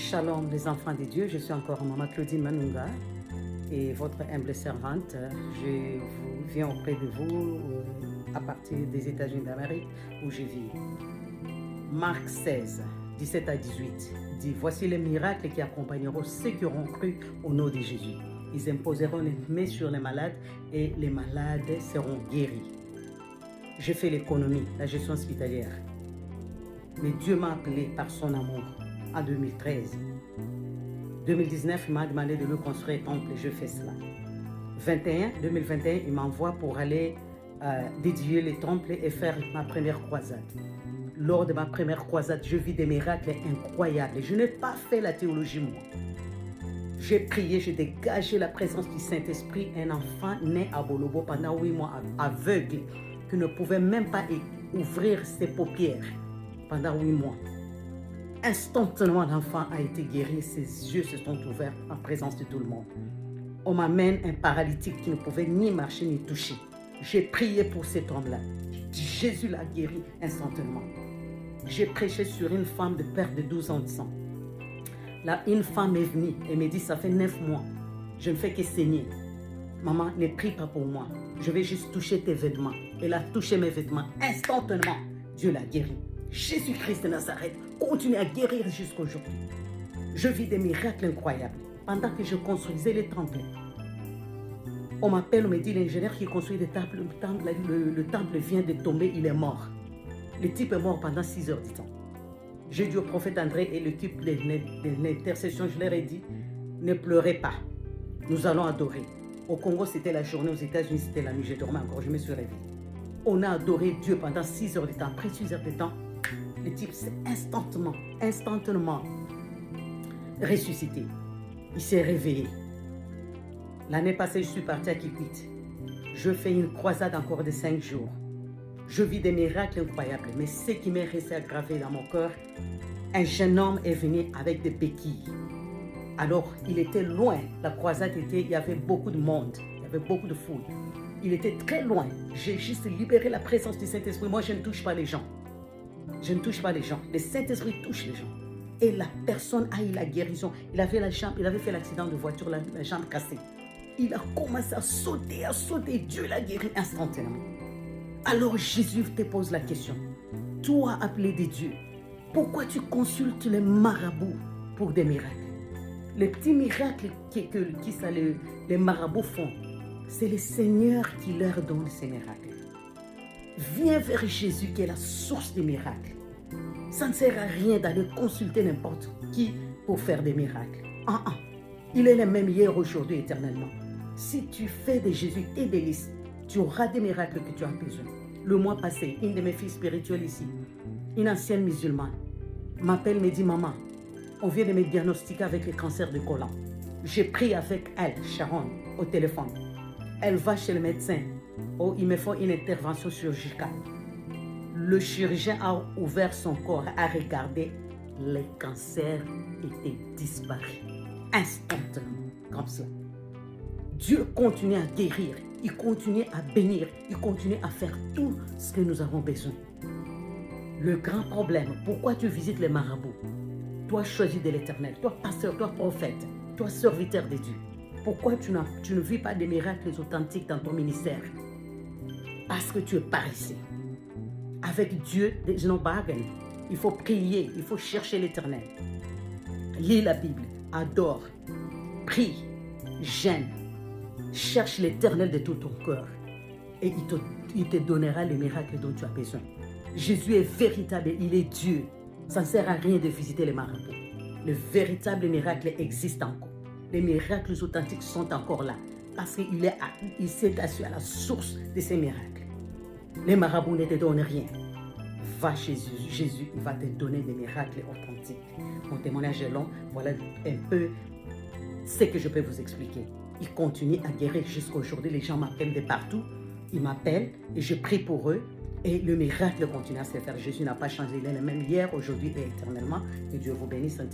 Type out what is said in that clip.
Shalom les enfants de Dieu, je suis encore Maman Claudine Manunga et votre humble servante. Je viens auprès de vous à partir des États-Unis d'Amérique où je vis. Marc 16, 17 à 18 dit « Voici les miracles qui accompagneront ceux qui auront cru au nom de Jésus. Ils imposeront les mains sur les malades et les malades seront guéris. » J'ai fait l'économie, la gestion hospitalière. Mais Dieu m'a appelé par son amour en 2013. 2019, il m'a demandé de lui construire un temple et je fais cela. 2021, il m'envoie pour aller dédier les temples et faire ma première croisade. Lors de ma première croisade, je vis des miracles incroyables. Je n'ai pas fait la théologie, moi. J'ai prié, j'ai dégagé la présence du Saint-Esprit. Un enfant né à Bolobo pendant 8 mois, aveugle, qui ne pouvait même pas ouvrir ses paupières pendant 8 mois. Instantanément, l'enfant a été guéri, ses yeux se sont ouverts en présence de tout le monde. On m'amène un paralytique qui ne pouvait ni marcher ni toucher. J'ai prié pour cet homme-là. Jésus l'a guéri instantanément. J'ai prêché sur une femme de perte de 12 ans de sang. Là, une femme est venue et me dit, ça fait 9 mois, je ne fais que saigner. Maman, ne prie pas pour moi. Je vais juste toucher tes vêtements. Elle a touché mes vêtements. Instantanément, Dieu l'a guéri. Jésus-Christ de Nazareth continue à guérir jusqu'à aujourd'hui. Je vis des miracles incroyables. Pendant que je construisais les temples, on m'appelle, on me dit, l'ingénieur qui construit les temples, le temple vient de tomber, il est mort. Le type est mort pendant 6 heures du temps. J'ai dit au prophète André et l'équipe de l'intercession, je leur ai dit, ne pleurez pas, nous allons adorer. Au Congo, c'était la journée, aux États-Unis, c'était la nuit, je dormais encore, je me suis réveillée. On a adoré Dieu pendant 6 heures de temps. Après 6 heures de temps, le type s'est instantanément ressuscité. Il s'est réveillé. L'année passée, je suis partie à Kikwit. Je fais une croisade encore de 5 jours. Je vis des miracles incroyables. Mais ce qui m'est resté aggravé dans mon cœur, un jeune homme est venu avec des béquilles. Alors, il était loin. La croisade il y avait beaucoup de monde. Il y avait beaucoup de foule. Il était très loin. J'ai juste libéré la présence du Saint-Esprit. Moi, je ne touche pas les gens. Je ne touche pas les gens. Le Saint-Esprit touche les gens. Et la personne a eu la guérison. Il avait fait l'accident de voiture, la jambe cassée. Il a commencé à sauter. Dieu l'a guéri instantanément. Alors Jésus te pose la question. Toi, appelé de Dieu, pourquoi tu consultes les marabouts pour des miracles? Les petits miracles les marabouts font, c'est le Seigneur qui leur donne ces miracles. Viens vers Jésus qui est la source des miracles. Ça ne sert à rien d'aller consulter n'importe qui pour faire des miracles. Il est le même hier, aujourd'hui, éternellement. Si tu fais de Jésus tes délices, tu auras des miracles que tu as besoin. Le mois passé, une de mes filles spirituelles ici, une ancienne musulmane, m'appelle, me dit, maman, on vient de me diagnostiquer avec le cancer du côlon. J'ai pris avec elle, Sharon, au téléphone. Elle va chez le médecin. Oh, il me faut une intervention chirurgicale. Le chirurgien a ouvert son corps, a regardé, le cancer était disparu. Instantanément, comme ça. Dieu continue à guérir, il continue à bénir, il continue à faire tout ce que nous avons besoin. Le grand problème, pourquoi tu visites les marabouts? Toi choisi de l'Éternel, toi pasteur, toi prophète, toi serviteur de Dieu. Pourquoi tu ne vis pas des miracles authentiques dans ton ministère? Parce que tu es paresseux. Avec Dieu, there's no bargain. Il faut prier, il faut chercher l'Éternel. Lis la Bible, adore, prie, jeûne. Cherche l'Éternel de tout ton cœur et il te donnera les miracles dont tu as besoin. Jésus est véritable, il est Dieu. Ça ne sert à rien de visiter les marabouts. Le véritable miracle existe encore. Les miracles authentiques sont encore là parce qu'il s'est assis à la source de ces miracles. Les marabouts ne te donnent rien. Va chez Jésus, il va te donner des miracles authentiques. Mon témoignage est long, voilà un peu ce que je peux vous expliquer. Il continue à guérir jusqu'à aujourd'hui. Les gens m'appellent de partout. Ils m'appellent et je prie pour eux. Et le miracle continue à se faire. Jésus n'a pas changé. Il est le même hier, aujourd'hui et éternellement. Que Dieu vous bénisse.